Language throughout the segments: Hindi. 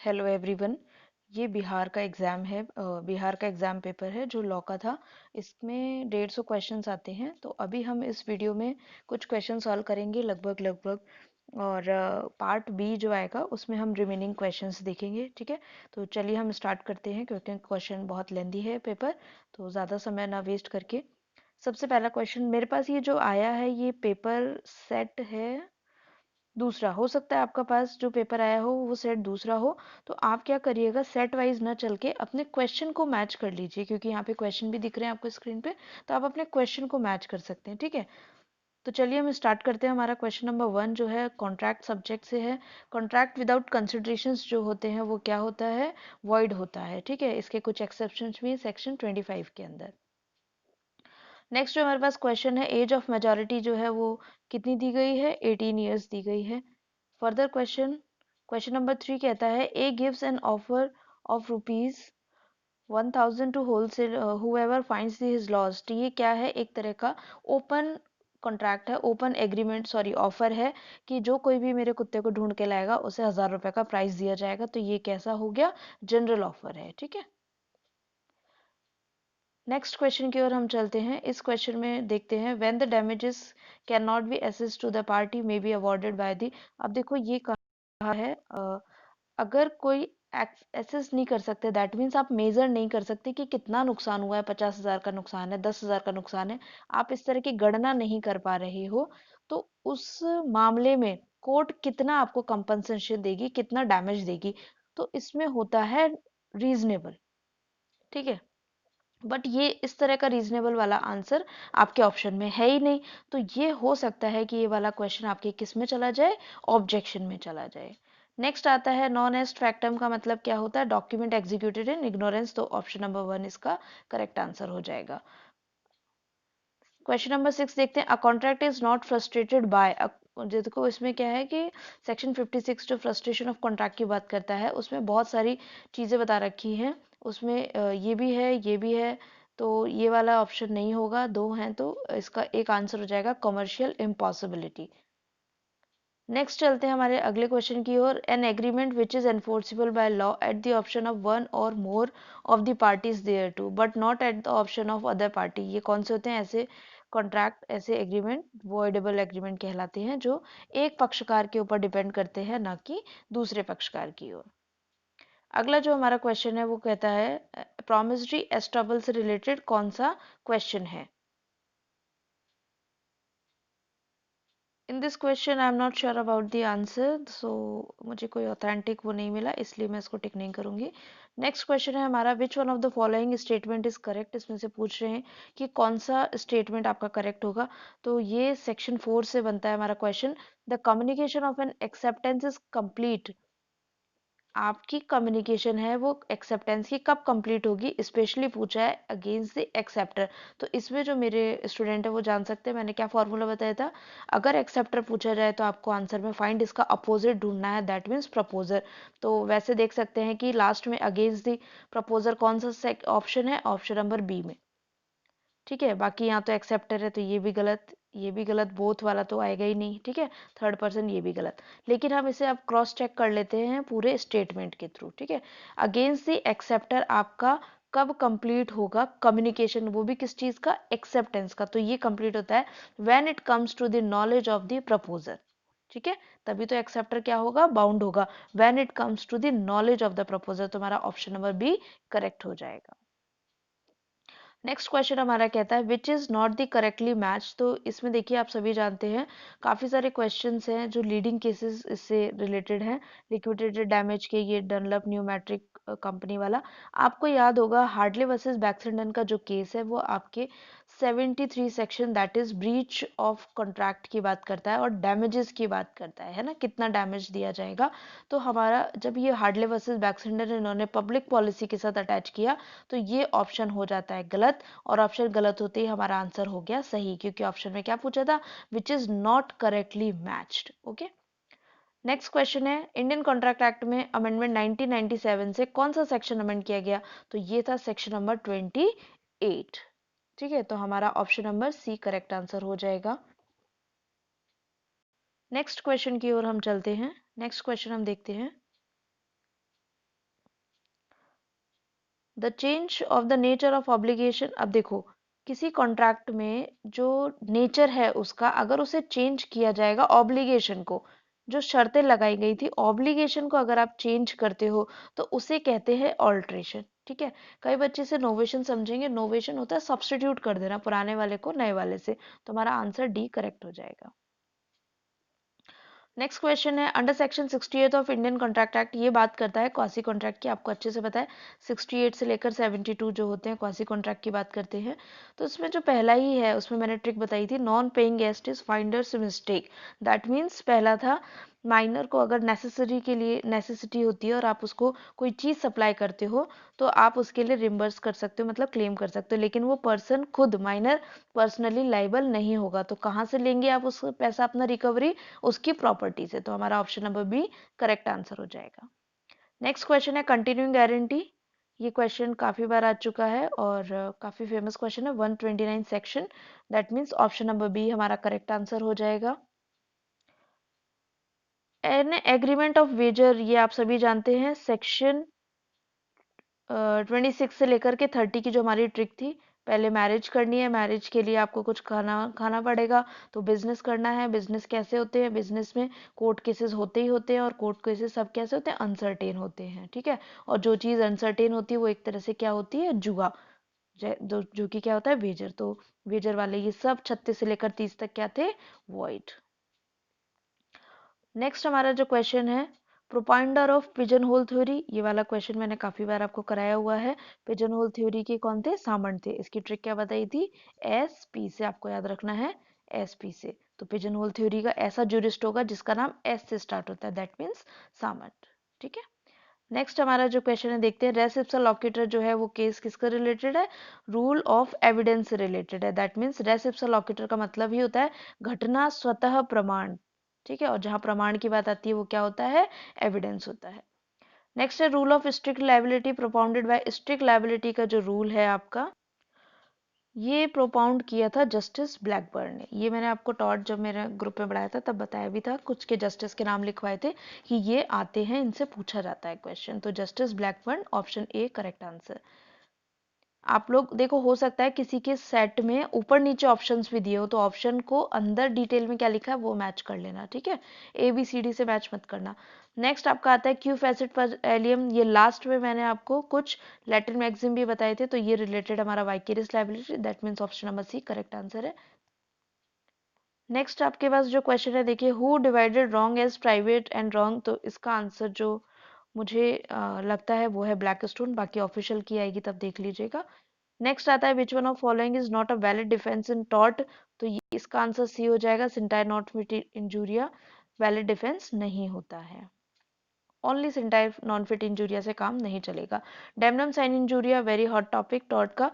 Hello everyone. ये बिहार का एग्ज़ाम है, बिहार का एग्ज़ाम पेपर है जो लॉ का था। इसमें 150 क्वेश्चंस आते हैं। तो अभी हम इस वीडियो में कुछ क्वेश्चन सॉल्व करेंगे लगभग लगभग। और पार्ट बी जो आएगा उसमें हम रिमेनिंग क्वेश्चंस देखेंगे। ठीक है, तो चलिए हम स्टार्ट करते हैं क्योंकि क्वेश्चन बहुत लेंदी है पेपर। तो ज़्यादा समय ना वेस्ट करके सबसे पहला क्वेश्चन मेरे पास ये जो आया है, ये पेपर सेट है दूसरा। हो सकता है आपका पास जो पेपर आया हो वो सेट दूसरा हो। तो आप क्या करिएगा, सेट वाइज ना चल के अपने क्वेश्चन को मैच कर लीजिए, क्योंकि यहाँ पे क्वेश्चन भी दिख रहे हैं आपको स्क्रीन पे। तो आप अपने क्वेश्चन को मैच कर सकते हैं। ठीक है, तो चलिए हम स्टार्ट करते हैं। हमारा क्वेश्चन नंबर 1 जो है कॉन्ट्रैक्ट सब्जेक्ट से है। कॉन्ट्रैक्ट विदाउट कंसिडरेशंस जो होते हैं वो क्या होता है, वॉइड होता है। ठीक है, इसके कुछ एक्सेप्शंस भी सेक्शन 25 के अंदर। नेक्स्ट जो हमारे पास क्वेश्चन है, एज ऑफ मेजॉरिटी जो है वो कितनी दी गई है, 18 ईयर्स दी गई है। फर्दर क्वेश्चन, क्वेश्चन नंबर 3 कहता है A gives an offer of rupees 1000 to wholesale whoever finds his lost. ये क्या है, एक तरह का ओपन कॉन्ट्रैक्ट है, ओपन एग्रीमेंट, सॉरी ऑफर है कि जो कोई भी मेरे कुत्ते को ढूंढ के लाएगा उसे 1000 रुपए का प्राइस दिया जाएगा। तो ये कैसा हो गया, जनरल ऑफर है। ठीक है, नेक्स्ट क्वेश्चन की ओर हम चलते हैं। इस क्वेश्चन में देखते हैं when the damages can not be assessed to the party may be awarded by the. अब देखो ये कहा है अगर कोई एसेस नहीं कर सकते, दैट मीन्स आप मेजर नहीं कर सकते कि कितना नुकसान हुआ है, 50,000 का नुकसान है, 10,000 का नुकसान है, आप इस तरह की गणना नहीं कर पा रहे हो, तो उस मामले में कोर्ट कितना आपको कंपनसेशन देगी, कितना डैमेज देगी। तो इसमें होता है रीजनेबल। ठीक है, बट ये इस तरह का रीजनेबल वाला आंसर आपके ऑप्शन में है ही नहीं। तो ये हो सकता है कि ये वाला क्वेश्चन आपके किस में चला जाए, ऑब्जेक्शन में चला जाए। नेक्स्ट आता है नॉन एस्ट फैक्टम का मतलब क्या होता है, डॉक्यूमेंट एग्जीक्यूटेड इन इग्नोरेंस। तो ऑप्शन नंबर 1 इसका करेक्ट आंसर हो जाएगा। क्वेश्चन नंबर 6 देखते हैं, a contract is not frustrated by. देखो इसमें क्या है कि सेक्शन 56 जो फ्रस्ट्रेशन ऑफ कॉन्ट्रैक्ट की बात करता है उसमें बहुत सारी चीज़ें बता रखी हैं। उसमें ये भी है, ये भी है। तो ये वाला ऑप्शन नहीं होगा, दो हैं तो इसका एक आंसर हो जाएगा कमर्शियल इम्पॉसिबिलिटी। नेक्स्ट चलते हैं हमारे अगले क्वेश्चन की ओर। An agreement which is enforceable by law at the option of one or more of the parties thereto but not at the option of other party. ये कौन से होते हैं ऐसे कॉन्ट्रैक्ट, ऐसे एग्रीमेंट वॉइडेबल एग्रीमेंट कहलाते हैं जो एक पक्षकार के ऊपर डिपेंड करते हैं, ना कि दूसरे पक्षकार की ओर। अगला जो हमारा क्वेश्चन है वो कहता है प्रॉमिसरी एस्टेबल से रिलेटेड कौन सा क्वेश्चन है। In this question I am not sure about the answer, so मुझे कोई ऑथेंटिक वो नहीं मिला, इसलिए मैं इसको टिक नहीं करूंगी। नेक्स्ट क्वेश्चन है हमारा, विच one of the following statement is correct. इसमें से पूछ रहे हैं कि कौन सा स्टेटमेंट आपका करेक्ट होगा। तो ये सेक्शन 4 से बनता है हमारा question. The communication of N acceptance is complete. आपकी कम्युनिकेशन है वो एक्सेप्टेंस की कब कंप्लीट होगी, स्पेशली पूछा है अगेंस्ट द एक्सेप्टर। तो इसमें जो मेरे स्टूडेंट है वो जान सकते हैं मैंने क्या फॉर्मूला बताया था। अगर एक्सेप्टर पूछा जाए तो आपको आंसर में फाइंड इसका अपोजिट ढूंढना है, दैट मीन्स प्रपोजर। तो वैसे देख सकते हैं कि लास्ट में अगेंस्ट द प्रपोजर कौन सा ऑप्शन है, ऑप्शन नंबर बी में। ठीक है, बाकी यहाँ तो एक्सेप्टर है तो ये भी गलत, ये भी गलत, बोथ वाला तो आएगा ही नहीं। ठीक है, थर्ड पर्सन ये भी गलत। लेकिन हम इसे अब क्रॉस चेक कर लेते हैं पूरे स्टेटमेंट के थ्रू। ठीक है, अगेंस्ट द एक्सेप्टर आपका कब कंप्लीट होगा कम्युनिकेशन, वो भी किस चीज का, एक्सेप्टेंस का। तो ये कंप्लीट होता है when it comes to the knowledge of the proposer. ठीक है, तभी तो एक्सेप्टर क्या होगा, बाउंड होगा, when it comes to the knowledge of the proposer. तो हमारा ऑप्शन नंबर बी करेक्ट हो जाएगा। नेक्स्ट क्वेश्चन हमारा कहता है which is not the correctly match. तो इसमें देखिए आप सभी जानते हैं काफी सारे क्वेश्चंस हैं जो लीडिंग केसेस इससे रिलेटेड हैं। लिक्विडेटेड डैमेज के, ये डनलप न्यूमेट्रिक कंपनी वाला आपको याद होगा, हार्डले वर्सेस बैक्सटन का जो केस है वो आपके 73 section that is breach of contract की बात करता है और डैमेजेस की बात करता है ना, कितना डैमेज दिया जाएगा। तो हमारा जब ये हार्डले वर्सेस बैक्सटन इन्होंने पब्लिक पॉलिसी के साथ अटैच किया तो ये ऑप्शन हो जाता है गलत, और ऑप्शन गलत होते ही हमारा आंसर हो गया सही, क्योंकि ऑप्शन में क्या पूछा था, which is not correctly matched. Okay, next question है इंडियन कॉन्ट्रैक्ट एक्ट में अमेंडमेंट 1997 से कौन सा सेक्शन अमेंड किया गया। तो ये था सेक्शन नंबर 28। ठीक है, तो हमारा option number C correct answer हो जाएगा। नेक्स्ट क्वेश्चन की ओर हम चलते हैं। नेक्स्ट क्वेश्चन हम देखते हैं, the change of the nature of obligation. अब देखो, किसी कॉन्ट्रैक्ट में जो नेचर है उसका अगर उसे चेंज किया जाएगा, ऑब्लिगेशन को, जो शर्तें लगाई गई थी ऑब्लिगेशन को अगर आप चेंज करते हो तो उसे कहते हैं ऑल्ट्रेशन। ठीक है, कई बच्चे से नोवेशन समझेंगे, नोवेशन होता है सब्स्टिट्यूट कर देना पुराने वाले को नए वाले से, तो हमारा आंसर डी करेक्ट हो जाएगा। नेक्स्ट क्वेश्चन है, under section 68 of Indian contract act, ये बात करता है क्वासी कॉन्ट्रैक्ट की, आपको अच्छे से पता है 68 से लेकर 72 जो होते हैं क्वासी कॉन्ट्रैक्ट की बात करते हैं। तो इसमें जो पहला ही है उसमें मैंने ट्रिक बताई थी, non paying guest is finders mistake. That means पहला था माइनर को अगर नेसेसरी के लिए नेसेसिटी होती है और आप उसको कोई चीज़ सप्लाई करते हो तो आप उसके लिए रिम्बर्स कर सकते हो, मतलब क्लेम कर सकते हो, लेकिन वो पर्सन खुद माइनर पर्सनली लाइबल नहीं होगा। तो कहाँ से लेंगे आप उस पैसा अपना रिकवरी? उसकी प्रॉपर्टी से। तो हमारा option number B correct answer हो जाएगा। नेक्स्ट क्वेश्चन है कंटिन्यूइंग गारंटी। ये क्वेश्चन काफी बार आ चुका है और काफी फेमस क्वेश्चन है, 129 section. That means option number B हमारा करेक्ट आंसर हो जाएगा। एन एग्रीमेंट ऑफ वेजर, ये आप सभी जानते हैं, सेक्शन 26 से लेकर के 30 की जो हमारी ट्रिक थी, पहले मैरिज करनी है, मैरिज के लिए आपको कुछ खाना खाना पड़ेगा, तो बिजनेस करना है, बिजनेस कैसे होते हैं, बिजनेस में कोर्ट केसेस होते ही होते हैं और कोर्ट केसेस सब कैसे होते हैं, अनसर्टेन होते हैं। ठीक है, और जो चीज़ अनसर्टेन होती है वो एक तरह से क्या होती है, जुआ, जो कि क्या होता है, वेजर। तो वेजर वाले ये सब 36 से लेकर 30 तक क्या थे, वॉइड। नेक्स्ट हमारा जो क्वेश्चन है, प्रोपाइंडर ऑफ पिजन होल थ्योरी, ये वाला क्वेश्चन मैंने काफी बार आपको कराया हुआ है। पिजन होल थ्योरी के कौन थे, सामंत थे। इसकी ट्रिक क्या बताई थी, एस पी से, आपको याद रखना है एस पी से। तो पिजन होल थ्योरी का ऐसा ज्यूरिस्ट होगा जिसका नाम एस से स्टार्ट होता है, दैट मीन्स सामंत। ठीक है, नेक्स्ट हमारा जो क्वेश्चन है देखते हैं, रेस इप्सा लॉकेटर जो है वो केस किसका रिलेटेड है, रूल ऑफ एविडेंस से रिलेटेड है। दैट मीन्स रेस इप्सा लॉकेटर का मतलब ही होता है घटना स्वतः प्रमाण। ठीक है, और जहां प्रमाण की बात आती है वो क्या होता है, एविडेंस होता है। नेक्स्ट है rule of strict liability propounded bye, strict liability का जो रूल है आपका, ये प्रोपाउंड किया था जस्टिस ब्लैकबर्न ने। ये मैंने आपको टॉट जब मेरे ग्रुप में पढ़ाया था तब बताया भी था, कुछ के जस्टिस के नाम लिखवाए थे कि ये आते हैं, इनसे पूछा जाता है क्वेश्चन। तो justice Blackburn, option A correct answer. आप लोग देखो, हो सकता है किसी के सेट में ऊपर नीचे ऑप्शंस भी दिए हो, तो ऑप्शन को अंदर डिटेल में क्या लिखा है वो मैच कर लेना। ठीक है, ए बी सी डी से मैच मत करना। नेक्स्ट आपका आता है क्यू फैसिट पर एलियम, ये लास्ट में मैंने आपको कुछ लैटिन मैक्सिम भी बताए थे, तो ये रिलेटेड हमारा vicarious liability, that means option number C correct answer है। नेक्स्ट आपके पास जो क्वेश्चन है देखिए, who divided wrong as private and wrong, तो इसका आंसर जो मुझे लगता है वो है ब्लैक स्टोन, बाकी ऑफिशियल की आएगी तब देख लीजिएगा। नेक्स्ट आता है which one of following is not a valid defence in tort, तो ये इसका आंसर सी हो जाएगा, सिंटायर नॉट फिट इंजूरिया वैलिड डिफेंस नहीं होता है। ओनली सिंटायर नॉन फिट इंजूरिया से काम नहीं चलेगा। डेमनम साइन इंजूरिया वेरी हॉट टॉपिक टॉर्ट का।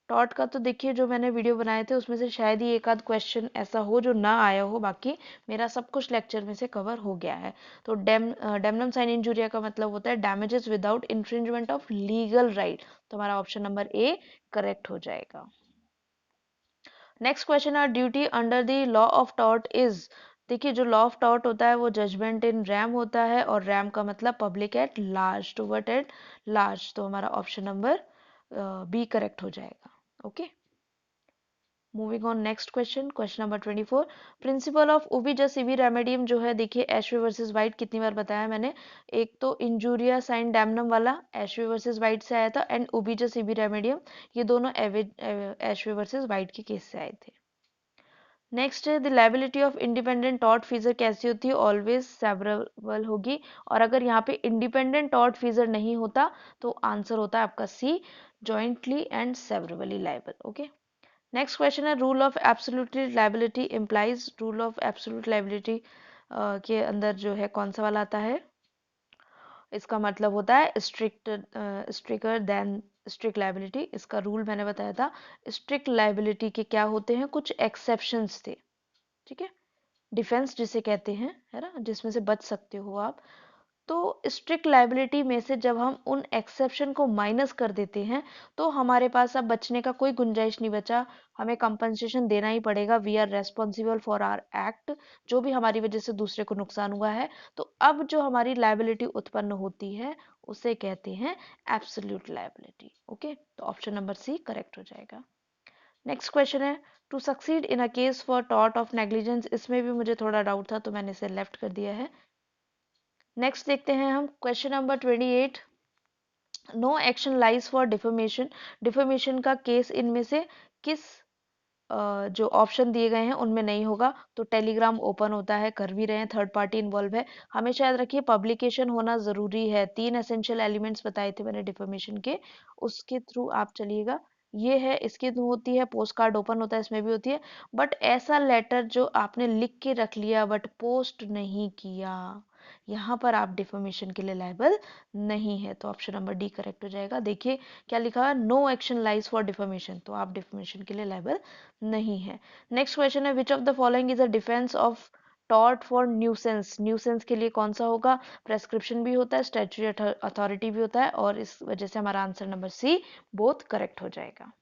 टॉर्ट का तो देखिए जो मैंने वीडियो बनाए थे उसमें से शायद ही एक आध क्वेश्चन ऐसा हो जो ना आया हो, बाकी मेरा सब कुछ लेक्चर में से कवर हो गया है। तो डेमनम साइन इंजूरिया का मतलब होता है damages without infringement of legal right, तो हमारा ऑप्शन नंबर ए करेक्ट हो जाएगा। नेक्स्ट क्वेश्चन है duty under the law of tort is, देखिए जो लॉ ऑफ टॉर्ट होता है वो जजमेंट इन रैम होता है, और रैम का मतलब public at large, to world at large, तो हमारा ऑप्शन नंबर बी करेक्ट हो जाएगा। Okay, moving on next question, question number 24, principle of उबी जस इवी रेमेडियम जो है, देखिए एशवे वर्सेस वाइट कितनी बार बताया मैंने, एक तो इंजूरिया साइन डैमनम वाला एशवे वर्सेस वाइट से आया था, एंड उबी जस इवी रेमेडियम ये दोनों एशवे वर्सेस वाइट के केस से आए थे। नेक्स्ट है the liability of independent tortfeasor कैसी होती है, ऑलवेज सेवरेबल होगी, और अगर यहाँ पे इंडिपेंडेंट टॉर्ट फीजर नहीं होता तो आंसर होता है आपका C, jointly and severally liable. Okay, next question है rule of absolutely liability implies, rule of absolute liability के अंदर जो है कौन सा वाला आता है, इसका मतलब होता है स्ट्रिक्टर देन स्ट्रिक्ट लाइबिलिटी। इसका रूल मैंने बताया था, स्ट्रिक्ट लाइबिलिटी के क्या होते हैं, कुछ एक्सेप्शंस थे। ठीक है, डिफेंस जिसे कहते हैं, है ना, जिसमें से बच सकते हो आप, तो स्ट्रिक्ट लाइबिलिटी में से जब हम उन एक्सेप्शन को माइनस कर देते हैं तो हमारे पास अब बचने का कोई गुंजाइश नहीं बचा, हमें कंपनसेशन देना ही पड़ेगा। We are responsible for our act, जो भी हमारी वजह से दूसरे को नुकसान हुआ है। तो अब जो हमारी लाइबिलिटी उत्पन्न होती है उसे कहते हैं एब्सोल्यूट लाइबिलिटी। ओके, तो ऑप्शन नंबर सी करेक्ट हो जाएगा। नेक्स्ट क्वेश्चन है to succeed in a case for tort of negligence. इसमें भी मुझे थोड़ा डाउट था तो मैंने इसे लेफ्ट कर दिया है। नेक्स्ट देखते हैं हम question number 28। No action lies for defamation. Defamation का केस इनमें से किस जो ऑप्शन दिए गए हैं उनमें नहीं होगा? तो टेलीग्राम ओपन होता है, कर भी रहे हैं, थर्ड पार्टी इन्वॉल्व है, हमेशा याद रखिए पब्लिकेशन होना जरूरी है। 3 एसेंशियल एलिमेंट्स बताए थे मैंने डिफेमेशन के, उसके थ्रू आप चलिएगा। ये है, इसकी थ्रू होती है, पोस्ट कार्ड ओपन होता है, इसमें भी होती है। बट ऐसा लेटर जो आपने लिख के रख लिया बट पोस्ट नहीं किया, यहाँ पर आप डिफेमेशन के लिए लायबल नहीं है। तो ऑप्शन नंबर डी करेक्ट हो जाएगा। देखिए क्या लिखा है, no action lies for defamation, तो आप डिफेमेशन के लिए लायबल नहीं है। नेक्स्ट क्वेश्चन है which of the following is a defence of tort for nuisance. Nuisance के लिए कौन सा होगा? प्रेस्क्रिप्शन भी होता है, स्टैट्यूटरी अथॉरिटी भी होता है, और इस वजह से हमारा answer number C both correct हो जाएगा।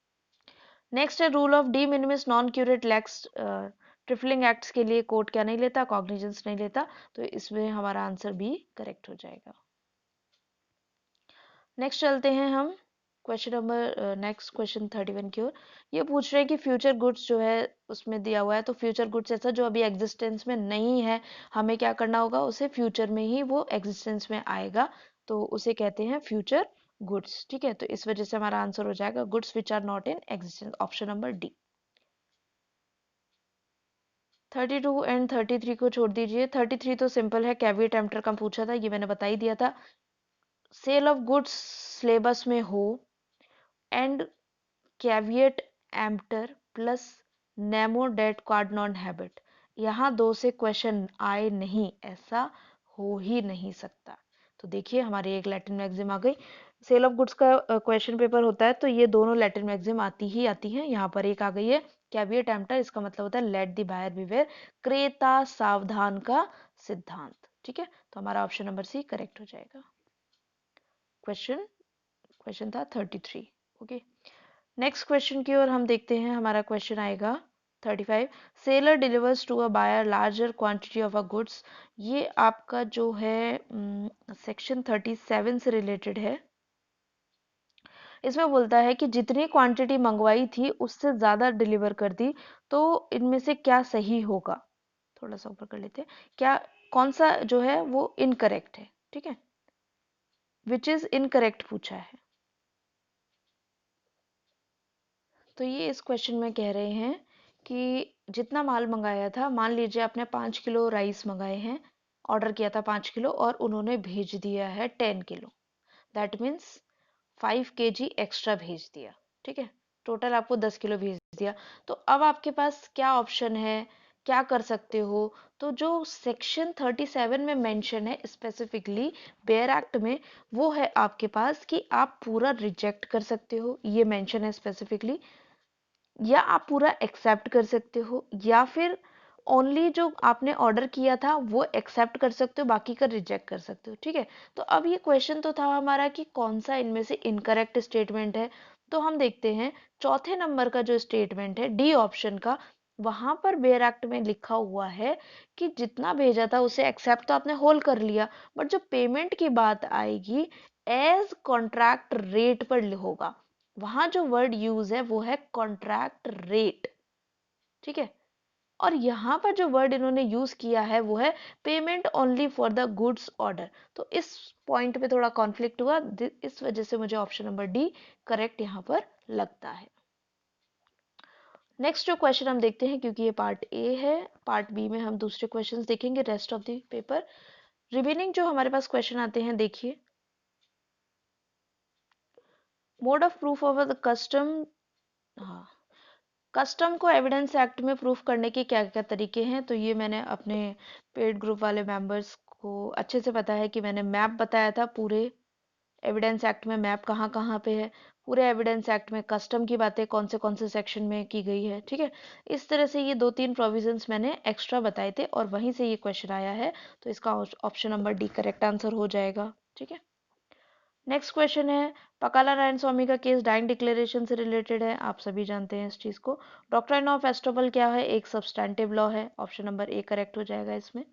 नेक्स्ट है रूल ऑफ डी मिनिमिस नॉन क्यूरेट लैक्स। ट्रिफलिंग एक्ट्स के लिए कोर्ट क्या नहीं लेता? कॉग्निजेंस नहीं लेता, तो इसमें हमारा आंसर बी करेक्ट हो जाएगा। नेक्स्ट चलते हैं हम क्वेश्चन नंबर नेक्स्ट क्वेश्चन 31 की ओर। ये पूछ रहे हैं कि फ्यूचर गुड्स जो है उसमें दिया हुआ है, तो फ्यूचर गुड्स ऐसा जो अभी एग्जिस्टेंस में नहीं है, हमें क्या करना होगा, उसे फ्यूचर में ही वो एग्जिस्टेंस में आएगा, तो उसे कहते हैं फ्यूचर गुड्स। ठीक है, तो इस वजह से हमारा आंसर हो जाएगा goods which are not in existence, option number D. 32 and 33 को छोड़ दीजिए। 33 तो सिंपल है, कैविएट एम्प्टर का पूछा था, ये मैंने बता ही दिया था। सेल ऑफ गुड्स सिलेबस में हो and caveat emptor plus nemo dat quod non habet, यहाँ दो से क्वेश्चन आए नहीं, ऐसा हो ही नहीं सकता। तो देखिए हमारी एक लैटिन मैक्सिम आ गई। सेल ऑफ गुड्स का क्वेश्चन पेपर होता है तो ये दोनों लैटिन मैक्सिम आती ही आती हैं। यहाँ पर एक आ गई है कैविएट एम्प्टर, इसका मतलब होता है लेट द बायर बिवेयर, क्रेता सावधान का सिद्धांत। ठीक है, तो हमारा ऑप्शन नंबर सी करेक्ट हो जाएगा। क्वेश्चन क्वेश्चन था 33। ओके, नेक्स्ट क्वेश्चन की ओर हम देखते हैं। हमारा क्वेश्चन आएगा 35। Seller delivers to a buyer larger quantity of a goods. ये आपका जो है सेक्शन 37 से रिलेटेड है। इसमें बोलता है कि जितनी क्वांटिटी मंगवाई थी उससे ज़्यादा डिलीवर कर दी, तो इनमें से क्या सही होगा? थोड़ा सा ऊपर कर लेते हैं, क्या कौन सा जो है वो इनकरेक्ट है? ठीक है, विच इज इनकरेक्ट पूछा है। तो ये इस क्वेश्चन में कह रहे हैं कि जितना माल मंगाया था, मान लीजिए आपने 5 किलो राइस मंगाए हैं, ऑर्डर किया था 5 किलो, और उन्होंने भेज दिया है 10 kilo, that means 5 kg extra भेज दिया। ठीक है, टोटल आपको 10 किलो भेज दिया। तो अब आपके पास क्या ऑप्शन है, क्या कर सकते हो? तो जो सेक्शन 37 में मेंशन है स्पेसिफिकली बेयर एक्ट में, वो है आपके पास कि आप पूरा रिजेक्ट कर सकते हो, ये मेंशन है स्पेसिफिकली, या आप पूरा एक्सेप्ट कर सकते हो, या फिर ओनली जो आपने ऑर्डर किया था वो एक्सेप्ट कर सकते हो, बाकी का रिजेक्ट कर सकते हो। ठीक है, तो अब ये क्वेश्चन तो था हमारा कि कौन सा इनमें से इनकरेक्ट स्टेटमेंट है। तो हम देखते हैं चौथे नंबर का जो स्टेटमेंट है डी ऑप्शन का, वहां पर बेयर एक्ट में लिखा हुआ है कि जितना भेजा था उसे एक्सेप्ट तो आपने होल कर लिया, बट जो पेमेंट की बात आएगी एज कॉन्ट्रैक्ट रेट पर होगा। वहां जो वर्ड यूज है वो है कॉन्ट्रैक्ट रेट। ठीक है, और यहां पर जो वर्ड इन्होंने यूज किया है वो है payment only for the goods order. तो इस पॉइंट पे थोड़ा कॉन्फ्लिक्ट हुआ, इस वजह से मुझे ऑप्शन नंबर डी करेक्ट यहां पर लगता है। नेक्स्ट जो क्वेश्चन हम देखते हैं, क्योंकि ये पार्ट ए है, पार्ट बी में हम दूसरे क्वेश्चंस देखेंगे rest of the paper. Remaining जो हमारे पास क्वेश्चन आते हैं, देखिए mode of proof of the custom. हाँ, कस्टम को एविडेंस एक्ट में प्रूफ करने के क्या क्या तरीके हैं? तो ये मैंने अपने पेड ग्रुप वाले मेंबर्स को अच्छे से पता है कि मैंने मैप बताया था पूरे एविडेंस एक्ट में मैप कहाँ कहाँ पे है, पूरे एविडेंस एक्ट में कस्टम की बातें कौन से सेक्शन में की गई है, ठीक है। इस तरह से ये 2-3 प्रोविजंस मैंने एक्स्ट्रा बताए थे और वहीं से ये क्वेश्चन आया है, तो इसका option number D correct answer हो जाएगा, ठीक है। नेक्स्ट क्वेश्चन है, पकाला नारायण स्वामी का केस डाइंग डिक्लेरेशन से रिलेटेड है, आप सभी जानते हैं इस चीज को। डॉक्ट्राइन ऑफ एस्टोबल क्या है, एक सब्सटैंटिव लॉ है, ऑप्शन नंबर ए करेक्ट हो जाएगा इसमें।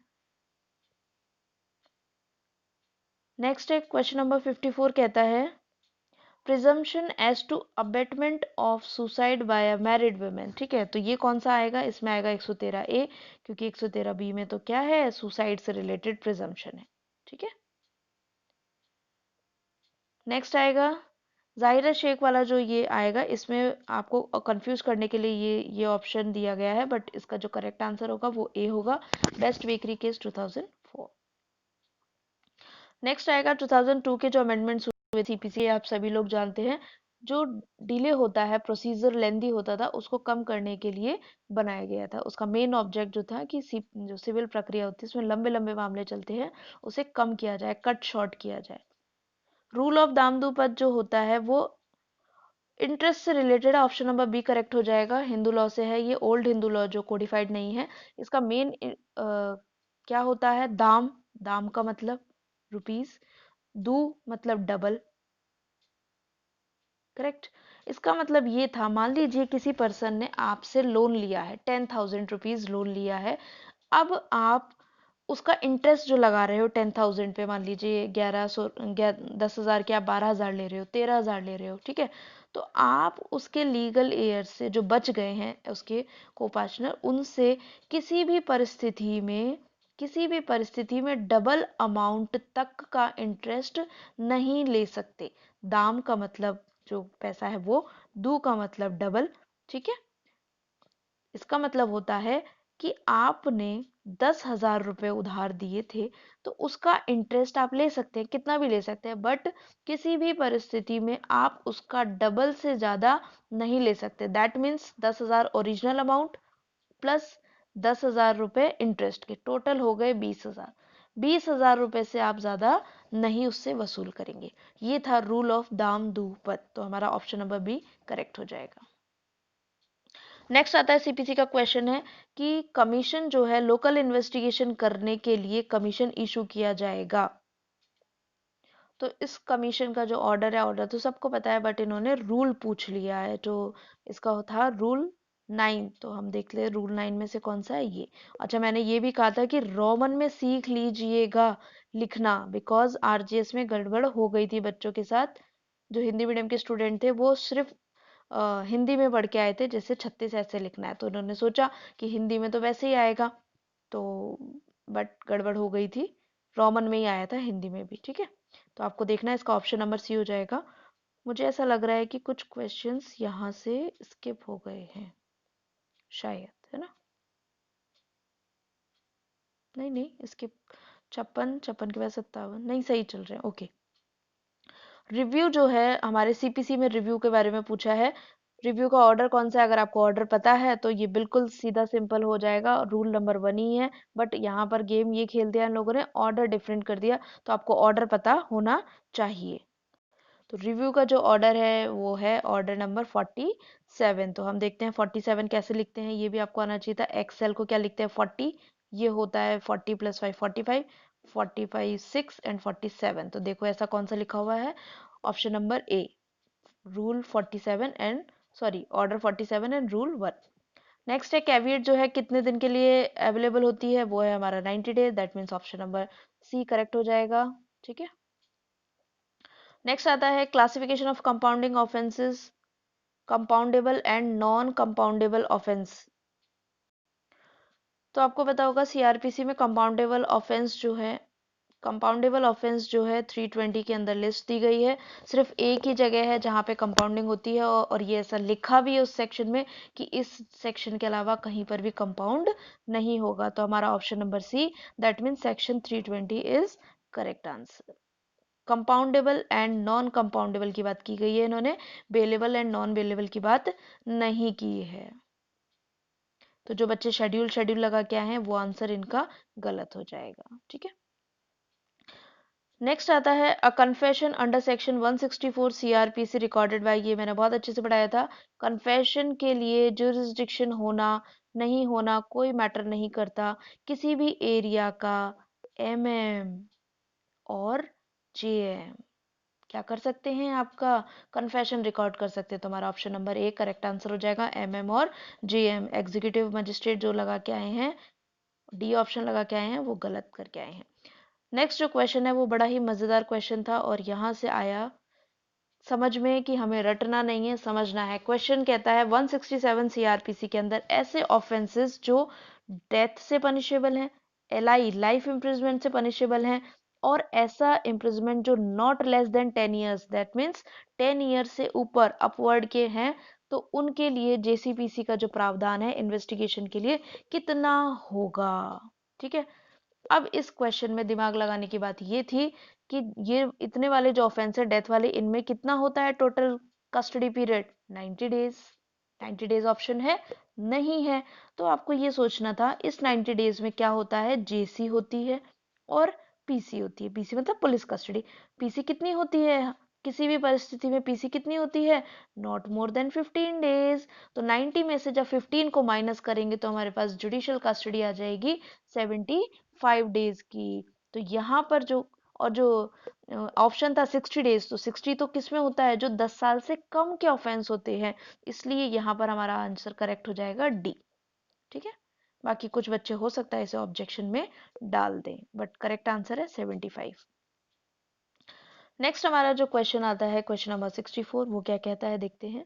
नेक्स्ट है क्वेश्चन नंबर 54 कहता है presumption as to abetment of suicide by a married women, ठीक है। तो ये कौन सा आएगा, इसमें आएगा 113 ए, क्योंकि 113 बी में तो क्या है, सुसाइड से रिलेटेड प्रिजम्पशन है, ठीक है। नेक्स्ट आएगा जाहिरा शेख वाला, जो ये आएगा इसमें आपको कंफ्यूज करने के लिए ये ऑप्शन दिया गया है, बट इसका जो करेक्ट आंसर होगा वो ए होगा, बेस्ट बेकरी केस 2004। नेक्स्ट आएगा 2002 के जो अमेंडमेंट्स हुए सीपीसी, आप सभी लोग जानते हैं, जो डिले होता है, प्रोसीजर लेंदी होता था, उसको कम करने के लिए बनाया गया था। उसका मेन ऑब्जेक्ट जो था कि जो सिविल प्रक्रिया होती है उसमें लंबे लंबे मामले चलते हैं, उसे कम किया जाए, कट शॉर्ट किया जाए। रूल ऑफ दामदूपद जो होता है वो इंटरेस्ट से रिलेटेड है, ऑप्शन नंबर बी करेक्ट हो जाएगा, हिंदू लॉ से है, ये ओल्ड हिंदू लॉ जो कोडिफाइड नहीं है। इसका मेन क्या होता है, दाम, दाम का मतलब रुपीस, दू मतलब डबल, करेक्ट। इसका मतलब ये था, मान लीजिए किसी पर्सन ने आपसे लोन लिया है, 10,000 रुपीज लोन लिया है, अब आप उसका इंटरेस्ट जो लगा रहे हो 10,000 पे, मान लीजिए 1100 10,000 के आप 12,000 ले रहे हो, 13,000 ले रहे हो, ठीक है। तो आप उसके लीगल एयर से जो बच गए हैं, उसके कोपार्टनर, उनसे किसी भी परिस्थिति में, किसी भी परिस्थिति में डबल अमाउंट तक का इंटरेस्ट नहीं ले सकते। दाम का मतलब जो पैसा है वो, दू का मतलब डबल, ठीक है। इसका मतलब होता है कि आपने 10,000 रुपये उधार दिए थे, तो उसका इंटरेस्ट आप ले सकते हैं, कितना भी ले सकते हैं, बट किसी भी परिस्थिति में आप उसका डबल से ज़्यादा नहीं ले सकते। That means 10,000 original amount plus 10,000 रुपये इंटरेस्ट के, टोटल हो गए 20,000। 20,000 रुपये से आप ज़्यादा नहीं उससे वसूल करेंगे। ये था रूल ऑफ दाम दूपत, तो हमारा ऑप्शन नंबर बी करेक्ट हो जाएगा। नेक्स्ट आता है सीपीसी का क्वेश्चन है कि कमीशन जो है लोकल इन्वेस्टिगेशन करने के लिए कमीशन इशू किया जाएगा। तो इस कमीशन का जो ऑर्डर है, ऑर्डर तो सबको पता है, बट इन्होंने रूल पूछ लिया है, तो इसका था रूल 9। तो हम देख ले रूल 9 में से कौन सा है ये। अच्छा, मैंने ये भी कहा था कि रोमन में सीख लीजिएगा लिखना, बिकॉज आरजीएस में गड़बड़ हो गई थी बच्चों के साथ। जो हिंदी मीडियम के स्टूडेंट थे वो सिर्फ हिंदी में पढ़ के आए थे, जैसे 36 ऐसे लिखना है, तो उन्होंने सोचा कि हिंदी में तो वैसे ही आएगा, तो बट गड़बड़ हो गई थी, रोमन में ही आया था हिंदी में भी, ठीक है। तो आपको देखना है, इसका ऑप्शन नंबर सी हो जाएगा। मुझे ऐसा लग रहा है कि कुछ क्वेश्चंस यहाँ से स्किप हो गए हैं शायद, है ना। नहीं नहीं, स्किप 56, 56 के बाद 57, नहीं सही चल रहे हैं, ओके। रिव्यू जो है, हमारे सीपीसी में रिव्यू के बारे में पूछा है। रिव्यू का ऑर्डर कौन सा है, अगर आपको ऑर्डर पता है तो ये बिल्कुल सीधा सिंपल हो जाएगा, रूल नंबर 1 ही है। बट यहाँ पर गेम ये खेल दिया इन लोगों ने, ऑर्डर डिफरेंट कर दिया, तो आपको ऑर्डर पता होना चाहिए। तो रिव्यू का जो ऑर्डर है वो है ऑर्डर नंबर 47। तो हम देखते हैं 47 कैसे लिखते हैं, ये भी आपको आना चाहिए था। एक्सेल को क्या लिखते हैं, 40, ये होता है 40 + 5 45, 45 6 एंड 47। तो देखो ऐसा कौन सा लिखा हुआ है, option number A, rule 47 and sorry order 47 and rule 1। Next है कैविएट जो है कितने दिन के लिए अवेलेबल होती है, वो है हमारा 90 days, that means option number C correct हो जाएगा, ठीक है। नेक्स्ट आता है classification of compounding offences, compoundable and non compoundable offence. तो आपको पता होगा सीआरपीसी में कंपाउंडेबल ऑफेंस जो है 320 के अंदर लिस्ट दी गई है। सिर्फ एक ही जगह है जहां पे कंपाउंडिंग होती है, और ये ऐसा लिखा भी है उस सेक्शन में कि इस सेक्शन के अलावा कहीं पर भी कंपाउंड नहीं होगा। तो हमारा option number C, that means section 320 is correct answer. Compoundable and non compoundable की बात की गई है इन्होंने, बेलेबल एंड नॉन बेलेबल की बात नहीं की है। तो जो बच्चे शेड्यूल शेड्यूल लगा के आए हैं वो आंसर इनका गलत हो जाएगा, ठीक है। नेक्स्ट आता है अ confession under section 164 CrPC recorded by, ये मैंने बहुत अच्छे से पढ़ाया था। कन्फेशन के लिए जुरिस्डिक्शन होना नहीं होना कोई मैटर नहीं करता, किसी भी एरिया का एमएम और जेएम क्या कर सकते हैं, आपका कन्फेशन रिकॉर्ड कर सकते हैं। तो हमारा option number A correct answer हो जाएगा, एमएम और जेएम। एग्जीक्यूटिव मजिस्ट्रेट जो लगा के आए हैं, डी ऑप्शन लगा के आए हैं, वो गलत करके आए हैं। नेक्स्ट जो क्वेश्चन है वो बड़ा ही मजेदार क्वेश्चन था और यहाँ से आया समझ में कि हमें रटना नहीं है, समझना है। क्वेश्चन कहता है 167 सीआरपीसी के अंदर ऐसे ऑफेंसेस जो डेथ से पनिशेबल हैं, एलआई लाइफ इम्प्रिजमेंट से पनिशेबल हैं, और ऐसा इम्प्रिजमेंट जो not less than 10 years, that means 10 year से ऊपर अपवर्ड के हैं, तो उनके लिए जेसीपीसी का जो प्रावधान है इन्वेस्टिगेशन के लिए कितना होगा। ठीक है, अब इस क्वेश्चन में दिमाग लगाने की बात ये थी कि ये इतने वाले जो ऑफेंस है डेथ वाले, इनमें कितना होता है total custody period, 90 days. 90 days option है नहीं है, तो आपको ये सोचना था इस 90 डेज में क्या होता है, जेसी होती है और पीसी होती है। पीसी मतलब पुलिस कस्टडी। पीसी कितनी होती है किसी भी परिस्थिति में, पीसी कितनी होती है, नॉट मोर देन 15 डेज। तो 90 में से जब 15 को माइनस करेंगे तो हमारे पास जुडिशियल कस्टडी आ जाएगी 75 डेज की। तो यहाँ पर जो और जो ऑप्शन था 60 डेज, तो 60 तो किस में होता है, जो 10 साल से कम के ऑफेंस होते हैं, इसलिए यहाँ पर हमारा आंसर करेक्ट हो जाएगा डी। ठीक है, बाकी कुछ बच्चे हो सकता है इसे ऑब्जेक्शन में डाल दें, बट करेक्ट आंसर है 75। नेक्स्ट हमारा जो क्वेश्चन आता है क्वेश्चन नंबर 64, वो क्या कहता है देखते हैं।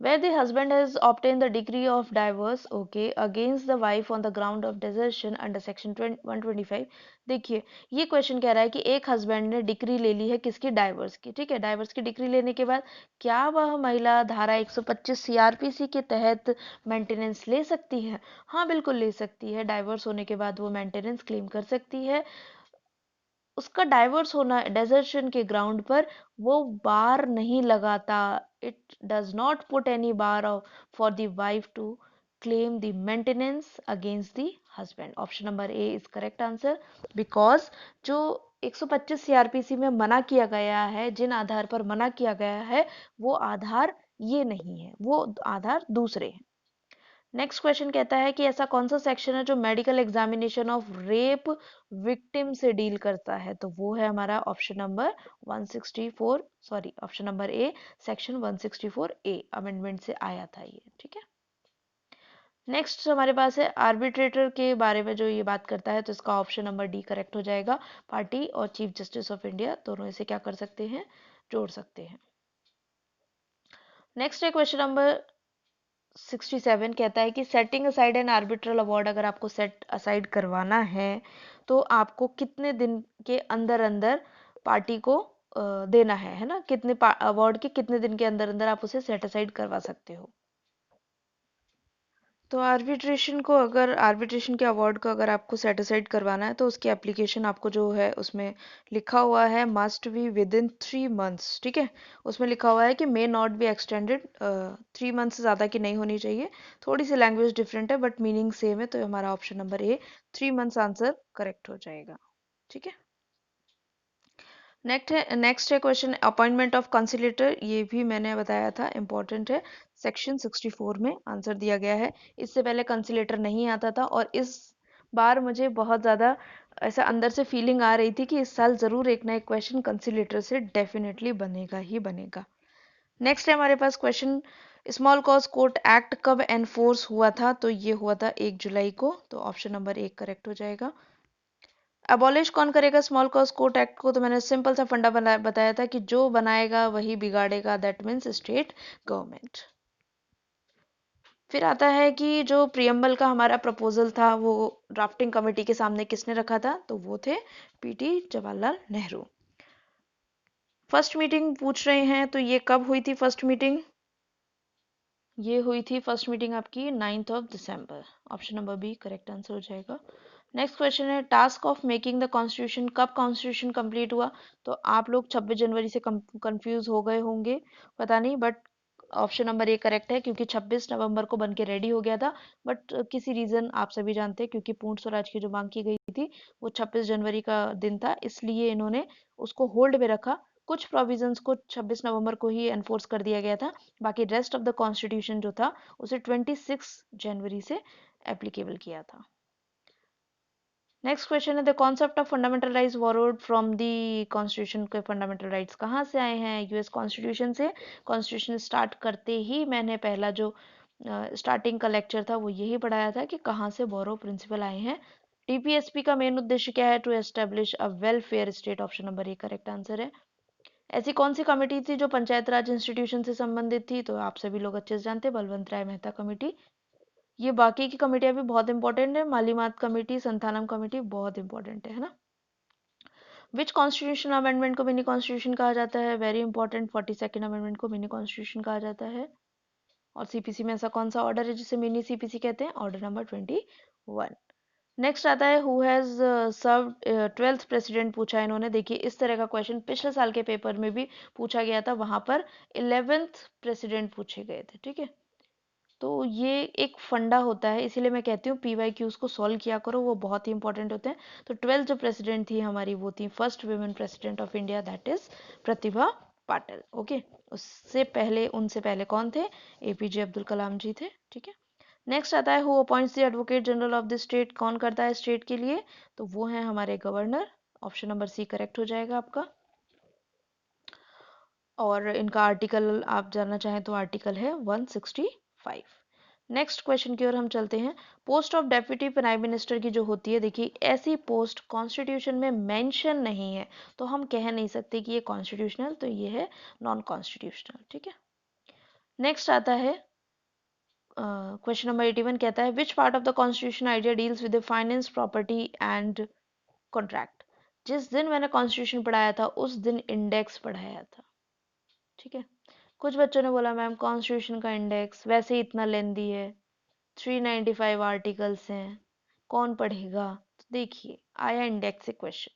Where the husband has obtained the degree of divorce, okay, against the wife on the ground of desertion under section 125। देखिए, ये क्वेश्चन कह रहा है कि एक हस्बैंड ने डिग्री ले ली है किसकी, डाइवर्स की। ठीक है, डाइवर्स की डिग्री लेने के बाद क्या वह महिला धारा 125 सीआरपीसी के तहत मेंटेनेंस ले सकती है? हाँ बिल्कुल ले सकती है, डाइवर्स होने के बाद वो मेंटेनेंस क्लेम कर सकती है। उसका डाइवर्स होना डेजर्शन के ग्राउंड पर वो बार नहीं लगाता, it does not put any bar for the wife to claim the maintenance against the husband. Option number A is correct answer, because जो 125 सीआरपीसी में मना किया गया है, जिन आधार पर मना किया गया है वो आधार ये नहीं है, वो आधार दूसरे हैं। नेक्स्ट क्वेश्चन कहता है कि ऐसा कौन सा सेक्शन है जो medical examination of rape victim से डील करता है? तो वो है हमारा option number 164, sorry option number ए, सेक्शन 164 ए अमेंडमेंट से आया था ये। ठीक है, नेक्स्ट हमारे पास है आर्बिट्रेटर के बारे में जो ये बात करता है, तो इसका ऑप्शन नंबर डी करेक्ट हो जाएगा। पार्टी और चीफ जस्टिस ऑफ इंडिया दोनों इसे क्या कर सकते हैं, जोड़ सकते हैं। नेक्स्ट है क्वेश्चन नंबर 67, कहता है कि setting aside an arbitral award, अगर आपको सेट असाइड करवाना है तो आपको कितने दिन के अंदर अंदर पार्टी को देना है ना, कितने अवार्ड के कितने दिन के अंदर अंदर आप उसे सेट असाइड करवा सकते हो। तो आर्बिट्रेशन को, अगर आर्बिट्रेशन के अवार्ड को अगर आपको सेटिसाइड करवाना है तो उसकी एप्लीकेशन आपको जो है उसमें लिखा हुआ है must be with in 3 months. ठीक है, उसमें लिखा हुआ है कि may not be extended, 3 month से ज़्यादा की नहीं होनी चाहिए। थोड़ी सी लैंग्वेज डिफरेंट है बट मीनिंग सेम है, तो हमारा ऑप्शन नंबर ए 3 मंथ्स आंसर करेक्ट हो जाएगा। ठीक है, नेक्स्ट है क्वेश्चन अपॉइंटमेंट ऑफ कंसिलेटर, ये भी मैंने बताया था इंपॉर्टेंट है, सेक्शन 64 में आंसर दिया गया है। इससे पहले कंसिलेटर नहीं आता था और इस बार मुझे बहुत ज़्यादा ऐसा अंदर से फीलिंग आ रही थी कि इस साल ज़रूर एक ना एक क्वेश्चन कंसिलेटर से डेफिनेटली बनेगा ही बनेगा। नेक्स्ट है हमारे पास question, small cause court act कब एनफोर्स हुआ था? तो ये हुआ था 1 जुलाई को, तो ऑप्शन नंबर 1 करेक्ट हो जाएगा। अबॉलिश कौन करेगा स्मॉल कॉज कोर्ट एक्ट को? तो मैंने सिंपल सा फंडा बताया था कि जो बनाएगा वही बिगाड़ेगा, दैट मीन्स स्टेट गवर्नमेंट। फिर आता है कि जो प्रियम्बल का हमारा प्रपोजल था वो ड्राफ्टिंग कमेटी के सामने किसने रखा था? तो वो थे PT Jawaharlal Nehru. First meeting पूछ रहे हैं, तो ये कब हुई थी फर्स्ट मीटिंग? ये हुई थी फर्स्ट मीटिंग आपकी 9 दिसंबर। Option number B correct answer हो जाएगा। नेक्स्ट क्वेश्चन है task of making the constitution, कब कॉन्स्टिट्यूशन कंप्लीट हुआ? तो आप लोग 26 जनवरी से कंफ्यूज हो गए होंगे, पता नहीं, but option number A correct है, क्योंकि 26 नवंबर को बन के रेडी हो गया था, बट किसी रीज़न आप सभी जानते हैं, क्योंकि पूर्ण स्वराज की जो मांग की गई थी वो 26 जनवरी का दिन था, इसलिए इन्होंने उसको होल्ड में रखा। कुछ प्रोविजंस को 26 नवंबर को ही एनफोर्स कर दिया गया था, बाकी रेस्ट ऑफ द कॉन्स्टिट्यूशन जो था उसे 26 जनवरी से एप्लीकेबल किया था। नेक्स्ट क्वेश्चन है, the concept of fundamental rights borrowed from the constitution के फंडामेंटल राइट्स कहाँ से आए हैं? यूएस कॉन्स्टिट्यूशन से। कॉन्स्टिट्यूशन स्टार्ट करते ही मैंने पहला जो स्टार्टिंग का लेक्चर था वो यही पढ़ाया था कि कहाँ से बोरो प्रिंसिपल आए हैं। टीपीएसपी का मेन उद्देश्य क्या है? To establish a welfare state. Option number A correct answer है। ऐसी कौन सी कमेटी थी जो पंचायत राज इंस्टीट्यूशन से संबंधित थी? तो आप सभी लोग अच्छे से जानते हैं, बलवंत राय मेहता कमेटी। ये बाकी की कमेटियां भी बहुत इंपॉर्टेंट है, मालीमात कमेटी, संथानम कमेटी बहुत इंपॉर्टेंट है ना। विच कॉन्स्टिट्यूशन अमेंडमेंट को मिनी कॉन्स्टिट्यूशन कहा जाता है? वेरी इंपॉर्टेंट, 42nd अमेंडमेंट को मिनी कॉन्स्टिट्यूशन कहा जाता है। और सीपीसी में ऐसा कौन सा ऑर्डर है जिसे मिनी सीपीसी कहते हैं? Order number 21। नेक्स्ट आता है, who has serve 12th president पूछा है इन्होंने। देखिए इस तरह का क्वेश्चन पिछले साल के पेपर में भी पूछा गया था, वहां पर 11th प्रेसिडेंट पूछे गए थे, ठीक है। तो ये एक फंडा होता है, इसीलिए मैं कहती हूँ PYQs को सॉल्व किया करो, वो बहुत ही इंपॉर्टेंट होते हैं। तो 12th जो प्रेसिडेंट थी हमारी वो थी first women president of India, that is Pratibha Patil. Okay, उससे पहले उनसे पहले कौन थे? APJ अब्दुल कलाम जी थे, ठीक है। नेक्स्ट आता है, who appoints the advocate general of the state. कौन करता है स्टेट के लिए? तो वो है हमारे governor. Option number C correct हो जाएगा आपका। और इनका आर्टिकल आप जानना चाहें तो आर्टिकल है 165। नेक्स्ट क्वेश्चन की ओर हम चलते हैं। Post of deputy prime minister की जो होती है, देखिए ऐसी पोस्ट कॉन्स्टिट्यूशन में मेंशन नहीं है, तो हम कह नहीं सकते कि ये कॉन्स्टिट्यूशनल, तो ये है नॉन कॉन्स्टिट्यूशनल, ठीक है। नेक्स्ट आता है क्वेश्चन नंबर 81, कहता है which part of the constitution idea deals with the finance, property and contract. जिस दिन मैंने कॉन्स्टिट्यूशन पढ़ाया था उस दिन इंडेक्स पढ़ाया था, ठीक है। कुछ बच्चों ने बोला मैम कॉन्स्टिट्यूशन का इंडेक्स वैसे ही इतना लेंदी है, 395 आर्टिकल्स हैं, कौन पढ़ेगा? तो देखिए आया इंडेक्स से क्वेश्चन,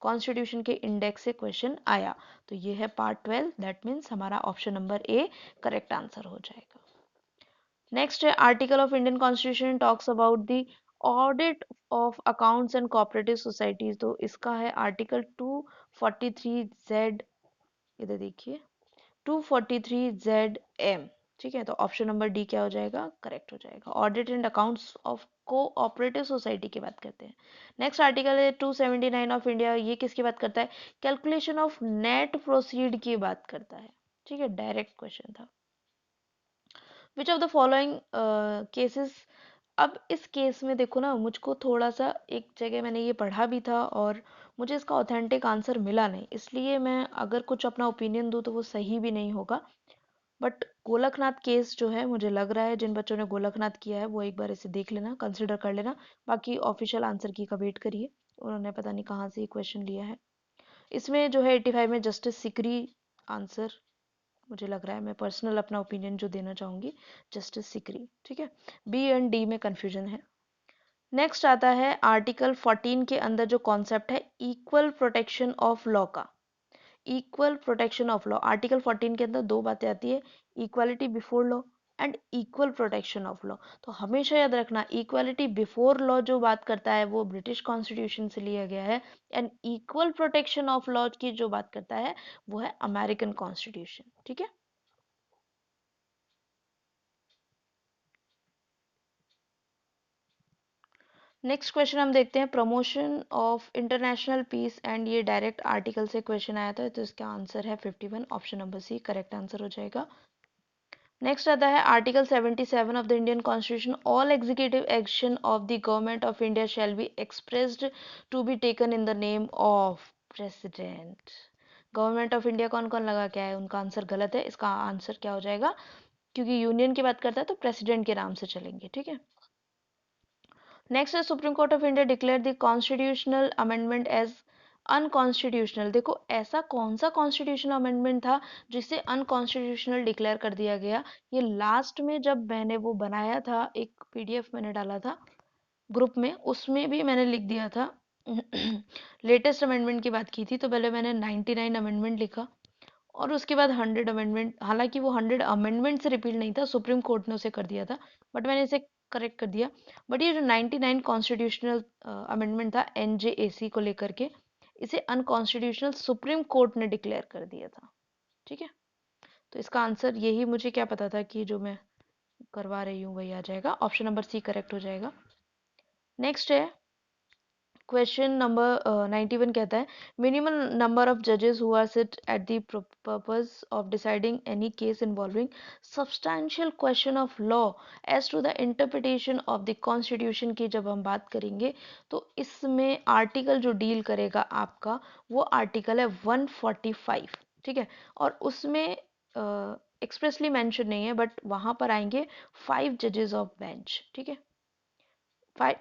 कॉन्स्टिट्यूशन के इंडेक्स से क्वेश्चन आया, तो ये है पार्ट 12, दैट मीन्स हमारा option number A correct answer हो जाएगा। नेक्स्ट है, article of Indian constitution talks about the audit of accounts and cooperative societies. तो इसका है आर्टिकल 243Z, इधर देखिए 243ZM, ठीक है। तो ऑप्शन नंबर डी क्या हो जाएगा? करेक्ट हो जाएगा। Audit and accounts of cooperative society की बात करते हैं। नेक्स्ट आर्टिकल है 279 ऑफ इंडिया, ये किसकी बात करता है? कैलकुलेशन ऑफ नेट प्रोसीड की बात करता है, ठीक है। डायरेक्ट क्वेश्चन था। Which of the following cases. अब इस केस में देखो ना, मुझको थोड़ा सा एक जगह मैंने ये पढ़ा भी था और मुझे इसका ऑथेंटिक आंसर मिला नहीं, इसलिए मैं अगर कुछ अपना ओपिनियन दूँ तो वो सही भी नहीं होगा। बट गोलकनाथ केस जो है, मुझे लग रहा है जिन बच्चों ने गोलकनाथ किया है वो एक बार इसे देख लेना, कंसिडर कर लेना। बाकी ऑफिशियल आंसर की का वेट करिए, उन्होंने पता नहीं कहाँ से ये क्वेश्चन लिया है। इसमें जो है 85 में जस्टिस सिकरी आंसर मुझे लग रहा है, मैं पर्सनल अपना ओपिनियन जो देना चाहूंगी, जस्टिस सिकरी, ठीक है। बी एंड डी में कंफ्यूजन है। नेक्स्ट आता है आर्टिकल 14 के अंदर जो कॉन्सेप्ट है इक्वल प्रोटेक्शन ऑफ लॉ का। Equal protection of law, article 14 के अंदर दो बातें आती है, equality before law and equal protection of law. तो हमेशा याद रखना, इक्वालिटी बिफोर लॉ जो बात करता है वो ब्रिटिश कॉन्स्टिट्यूशन से लिया गया है, and equal protection of law की जो बात करता है वो है अमेरिकन कॉन्स्टिट्यूशन, ठीक है। नेक्स्ट क्वेश्चन हम देखते हैं, promotion of international peace, and ये डायरेक्ट आर्टिकल से क्वेश्चन आया था, तो इसका आंसर है 51, option number C correct answer हो जाएगा। नेक्स्ट आता है article 77 of the Indian constitution, all executive action of the government of India shall be expressed to be taken in the name of president. Government of India कौन कौन लगा क्या है? उनका आंसर गलत है, इसका आंसर क्या हो जाएगा? क्योंकि यूनियन की बात करता है तो प्रेसिडेंट के नाम से चलेंगे, ठीक है। नेक्स्ट है, supreme court of India declare the constitutional amendment as unconstitutional. देखो ऐसा कौन सा कॉन्स्टिट्यूशनल अमेंडमेंट था जिसे अनकॉन्स्टिट्यूशनल डिक्लेयर कर दिया गया? ये लास्ट में जब मैंने वो बनाया था, एक PDF मैंने डाला था ग्रुप में, उसमें भी मैंने लिख दिया था लेटेस्ट अमेंडमेंट की बात की थी, तो पहले मैंने 99 अमेंडमेंट लिखा और उसके बाद 100 अमेंडमेंट, हालांकि वो 100 अमेंडमेंट से रिपील नहीं था, सुप्रीम कोर्ट ने उसे कर दिया था, बट मैंने इसे करेक्ट कर दिया। बट ये जो 99 कॉन्स्टिट्यूशनल अमेंडमेंट था एनजेएसी को लेकर के, इसे अनकॉन्स्टिट्यूशनल सुप्रीम कोर्ट ने डिक्लेयर कर दिया था। ठीक है, तो इसका आंसर यही, मुझे क्या पता था कि जो मैं करवा रही हूँ वही आ जाएगा, ऑप्शन नंबर सी करेक्ट हो जाएगा। नेक्स्ट है क्वेश्चन नंबर 91, कहता है मिनिमम नंबर ऑफ जजेस who are sit at the purpose of deciding any case involving substantial question of law as to the interpretation of the constitution की जब हम बात करेंगे, तो इसमें आर्टिकल जो डील करेगा आपका वो आर्टिकल है 145। ठीक है, और उसमें एक्सप्रेसली मेंशन नहीं है, बट वहां पर आएंगे 5 जजेस ऑफ बेंच। ठीक है,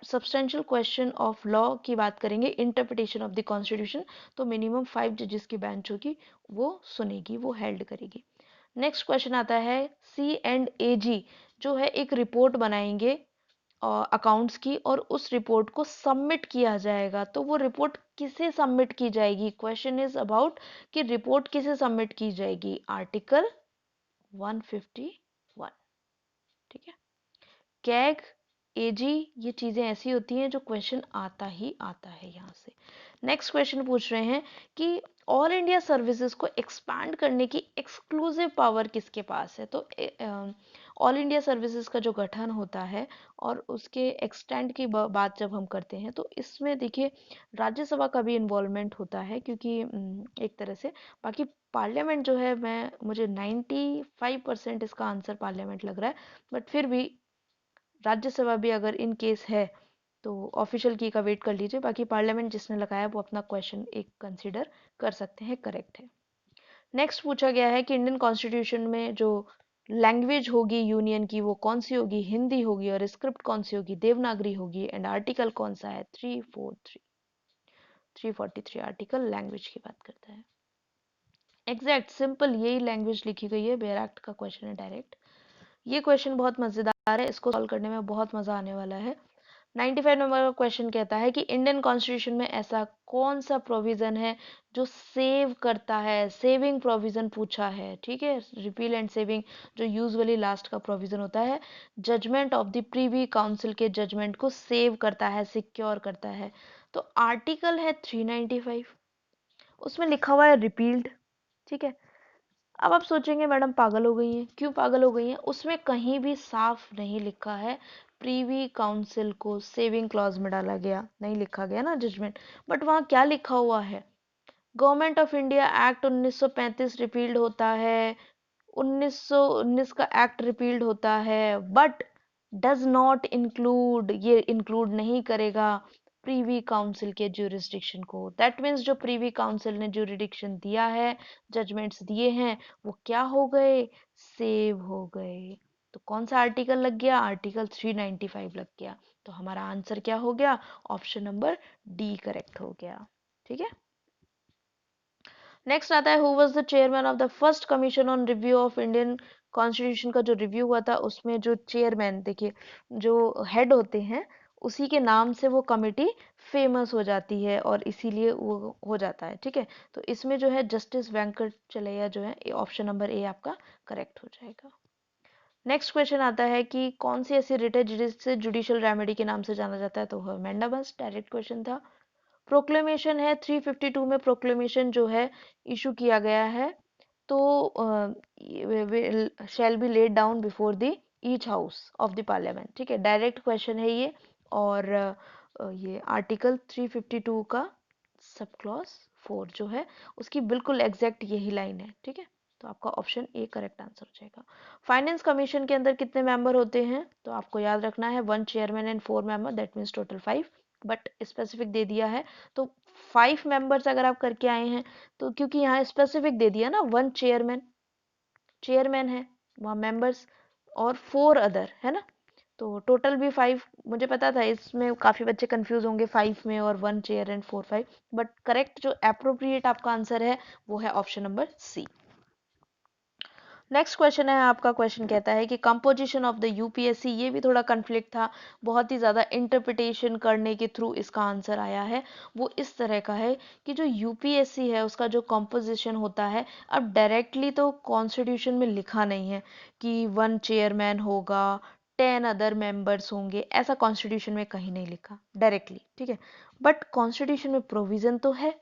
सब्सटेंशियल क्वेश्चन ऑफ लॉ की बात करेंगे, इंटरप्रिटेशन ऑफ द कॉन्स्टिट्यूशन, तो मिनिमम 5 जजेस की बेंच होगी, वो सुनेगी, वो हेल्ड करेगी। नेक्स्ट क्वेश्चन आता है C&AG, जो है एक रिपोर्ट बनाएंगे अकाउंट्स की, और उस रिपोर्ट को सबमिट किया जाएगा। तो वो रिपोर्ट किसे सबमिट की जाएगी, क्वेश्चन इज अबाउट कि रिपोर्ट किसे सबमिट की जाएगी, आर्टिकल 151। ठीक है, कैग, एजी, ये चीजें ऐसी होती हैं जो क्वेश्चन आता ही आता है यहाँ से। नेक्स्ट क्वेश्चन पूछ रहे हैं कि ऑल इंडिया सर्विसेज को एक्सपैंड करने की एक्सक्लूसिव पावर किसके पास है। तो ऑल इंडिया सर्विसेज का जो गठन होता है और उसके एक्सटेंड की बात जब हम करते हैं, तो इसमें देखिए राज्यसभा का भी इन्वॉल्वमेंट होता है, क्योंकि एक तरह से, बाकी पार्लियामेंट जो है, मुझे 95% इसका आंसर पार्लियामेंट लग रहा है, बट फिर भी राज्यसभा भी अगर इन केस है तो ऑफिशियल की का वेट कर लीजिए, बाकी पार्लियामेंट जिसने लगाया वो अपना क्वेश्चन एक कंसीडर कर सकते हैं, करेक्ट है। नेक्स्ट पूछा गया है कि इंडियन कॉन्स्टिट्यूशन में जो लैंग्वेज होगी यूनियन की वो कौन सी होगी, हिंदी होगी, और स्क्रिप्ट कौन सी होगी, देवनागरी होगी, एंड आर्टिकल कौन सा है, 343 आर्टिकल लैंग्वेज की बात करता है। एग्जैक्ट सिंपल यही लैंग्वेज लिखी गई है, बेयर एक्ट का क्वेश्चन है डायरेक्ट। ये क्वेश्चन बहुत मजेदार है, इसको सॉल्व करने में बहुत मजा आने वाला है। 95 नंबर का क्वेश्चन कहता है कि इंडियन कॉन्स्टिट्यूशन में ऐसा कौन सा प्रोविजन है जो सेव करता है, सेविंग प्रोविजन पूछा है। ठीक है, रिपील एंड सेविंग जो यूजुअली लास्ट का प्रोविजन होता है, judgment of the privy council के जजमेंट को सेव करता है, सिक्योर करता है। तो आर्टिकल है 395, उसमें लिखा हुआ है रिपील्ड। ठीक है, अब आप सोचेंगे मैडम पागल हो गई हैं, क्यों पागल हो गई हैं, उसमें कहीं भी साफ नहीं लिखा है प्रीवी काउंसिल को सेविंग क्लॉज में डाला गया, नहीं लिखा गया ना जजमेंट, बट वहां क्या लिखा हुआ है, government of India act 1935 repealed होता है, 1919 का एक्ट रिपील्ड होता है, बट डज नॉट इंक्लूड, ये इंक्लूड नहीं करेगा प्रीवी काउंसिल के ज्यूरिसडिक्शन को। दैट मीन्स जो प्रीवी काउंसिल ने ज्यूरिडिक्शन दिया है, जजमेंट्स दिए हैं, वो क्या हो गए, सेव हो गए। तो कौन सा आर्टिकल लग गया, आर्टिकल 395 लग गया। तो हमारा आंसर क्या हो गया, ऑप्शन नंबर डी करेक्ट हो गया। ठीक है, नेक्स्ट आता है who was the chairman of the first commission on review of Indian constitution का जो रिव्यू हुआ था, उसमें जो चेयरमैन, देखिए जो हेड होते हैं उसी के नाम से वो कमेटी फेमस हो जाती है और इसीलिए वो हो जाता है। ठीक है, तो इसमें जो है जस्टिस वेंकट चलैया जो है, ऑप्शन नंबर ए आपका करेक्ट हो जाएगा। नेक्स्ट क्वेश्चन आता है कि कौन सी ऐसी रिट है जिसे जुडिशियल रेमेडी के नाम से जाना जाता है, तो मैंडाबस, डायरेक्ट क्वेश्चन था। प्रोक्लेमेशन है 352 में, प्रोक्लेमेशन जो है इशू किया गया है, तो shall be laid down before the each house of the parliament. ठीक है, डायरेक्ट क्वेश्चन है ये, और ये आर्टिकल 352 का सब क्लॉज 4 जो है उसकी बिल्कुल एग्जैक्ट यही लाइन है। ठीक है, तो आपका ऑप्शन ए करेक्ट आंसर हो जाएगा। फाइनेंस कमीशन के अंदर कितने मेंबर होते हैं, तो आपको याद रखना है 1 chairman and 4 member, that means total 5, but specific दे दिया है तो 5 मेंबर्स अगर आप करके आए हैं, तो क्योंकि यहाँ स्पेसिफिक दे दिया ना, 1 चेयरमैन, चेयरमैन है वहाँ मेंबर्स, और 4 अदर है ना, तो टोटल भी 5। मुझे पता था इसमें काफी बच्चे कंफ्यूज होंगे 5 में और 1 चेयर एंड 4 5, बट करेक्ट जो अप्रोप्रिएट आपका आंसर है वो है option number C. Next question है आपका, क्वेश्चन कहता है कि कंपोजिशन ऑफ द यूपीएससी, ये भी थोड़ा कन्फ्लिक्ट था, बहुत ही ज़्यादा इंटरप्रिटेशन करने के थ्रू इसका आंसर आया है। वो इस तरह का है कि जो यूपीएससी है उसका जो कंपोजिशन होता है, अब डायरेक्टली तो कॉन्स्टिट्यूशन में लिखा नहीं है कि 1 चेयरमैन होगा, 10 अदर मेंबर्स होंगे, ऐसा कॉन्स्टिट्यूशन में कहीं नहीं लिखा डायरेक्टली, ठीक है। बट कॉन्स्टिट्यूशन में प्रोविज़न तो है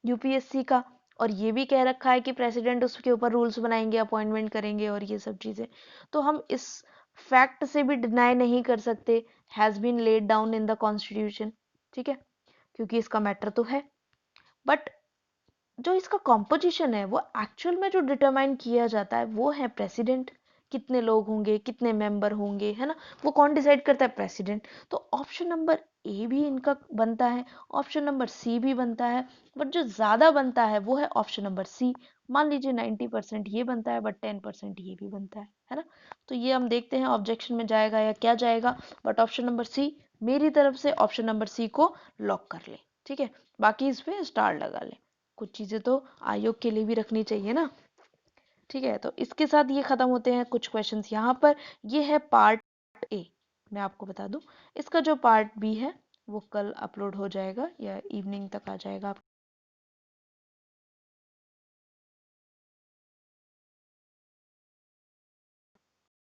यूपीएससी का, और ये भी कह रखा है कि प्रेसिडेंट उसके ऊपर रूल्स बनाएंगे, अपॉइंटमेंट करेंगे और ये सब चीज़ें। तो हम इस फैक्ट से भी डिनाई नहीं कर सकते, has been laid down in the constitution, ठीक है, क्योंकि इसका मैटर तो है। बट जो इसका कॉम्पोजिशन है वो एक्चुअल में जो डिटरमाइन किया जाता है वो है प्रेसिडेंट। कितने लोग होंगे, कितने मेंबर होंगे, है ना, वो कौन डिसाइड करता है? प्रेसिडेंट। तो ऑप्शन नंबर ए भी इनका बनता है, ऑप्शन नंबर सी भी बनता है, बट जो ज़्यादा बनता है वो है ऑप्शन नंबर सी। मान लीजिए 90% ये बनता है, बट 10% ये भी बनता है ना। तो ये हम देखते हैं ऑब्जेक्शन में जाएगा या क्या जाएगा, बट ऑप्शन नंबर सी, मेरी तरफ से ऑप्शन नंबर सी को लॉक कर ले, ठीक है। बाकी इस पे स्टार लगा ले, कुछ चीज़ें तो आयोग के लिए भी रखनी चाहिए ना, ठीक है। तो इसके साथ ये खत्म होते हैं कुछ क्वेश्चंस यहाँ पर। ये है पार्ट ए। मैं आपको बता दूं, इसका जो पार्ट बी है वो कल अपलोड हो जाएगा या इवनिंग तक आ जाएगा।